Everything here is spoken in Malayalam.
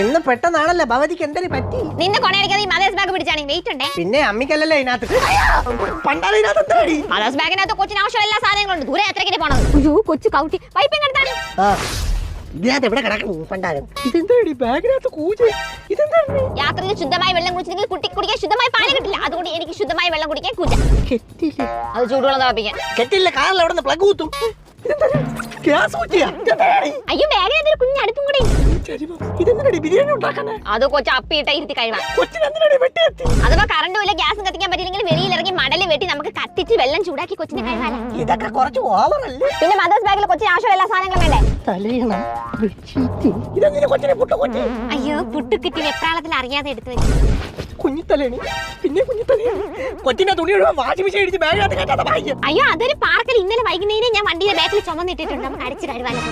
ഇന്ന് പെട്ടെന്നാണല്ലോ ഭവതിക്ക് എന്തൊരു പറ്റി? നിന്നെ കൊണയടിക്കാതെ ഈ മദേഴ്സ് ബാഗ് പിടിച്ചാണ് വെയിറ്റ് ഉണ്ടേ. പിന്നെ അമ്മിക്കല്ലല്ലോ ഇതിനകത്ത്. മദേഴ്സ് ബാഗിനകത്ത് കൊച്ചിന് ആവശ്യമുള്ള എല്ലാ സാധനങ്ങളുണ്ട്. ദൂരെ എത്രയ്ക്ക് പോണത്? അയ്യോ കൊച്ചു കൗട്ടി പൈപ്പിംഗ് എടുത്താണ്. ഇതിനകത്ത് എവിടെ കിടക്കണം പണ്ടാരം? ഇതെന്താടി ബാഗിനകത്ത് കൂജ? ഇതെന്താണ്? യാത്രയിൽ ശുദ്ധമായ വെള്ളം കുടിച്ചെങ്കിൽ കുട്ടി കുടിക്കാൻ ശുദ്ധമായ പാല് കിട്ടില്ല. അതുകൊണ്ട് എനിക്ക് ശുദ്ധമായ വെള്ളം കുടിക്കാൻ കൂജ. കെറ്റില്ല. അത് ചൂടുവെള്ളം തിളപ്പിക്കാൻ. കെറ്റില്ല, കാറിൽ എവിടെ നിന്ന് പ്ലഗ് കുത്തും? അയ്യോ ബാഗിനകത്ത് കുഞ്ഞ് അടുപ്പും കൂടെ. ബിരിയാണി ഉണ്ടാക്കാനേ? അത് കൊച്ചു അപ്പിയിട്ട ഇരുത്തി കഴിവാ. അഥവാ കറണ്ടും ഇല്ല ഗ്യാസും കത്തിക്കാൻ പറ്റില്ലെങ്കിൽ വെളിയിൽ ഇറങ്ങി മടല് വെട്ടി നമുക്ക് കത്തിച്ച് വെള്ളം ചൂടാക്കി കൊച്ചിനെ കഴിവാലോ. ഇതൊക്കെ കുറച്ച് ഓവറല്ലേ? പിന്നെ മദേഴ്സ് ബാഗിൽ കൊച്ചിന് ആവശ്യമുള്ള എല്ലാ സാധനങ്ങളും വേണ്ടേ? അയ്യോ പുട്ടുക്കിറ്റി വെപ്രാളത്തിൽ അറിയാതെ എടുത്തു വെച്ചു. കുഞ്ഞിത്തലേണി, പിന്നെ കുഞ്ഞിത്തലേണി. കൊച്ചിന്റെ തുണി വാഷിംഗ് മെഷീൻ ഇടിച്ച് ബാഗിനകത്ത് കേട്ടാ. അയ്യോ അതൊരു പാർക്കൽ ഇന്നലെ വൈകുന്നേരം ഞാൻ വണ്ടിയുടെ ബാക്കിൽ ചുമന്നിട്ടിട്ടുണ്ട്. നമുക്ക് അടിച്ച് കഴിവാലോ.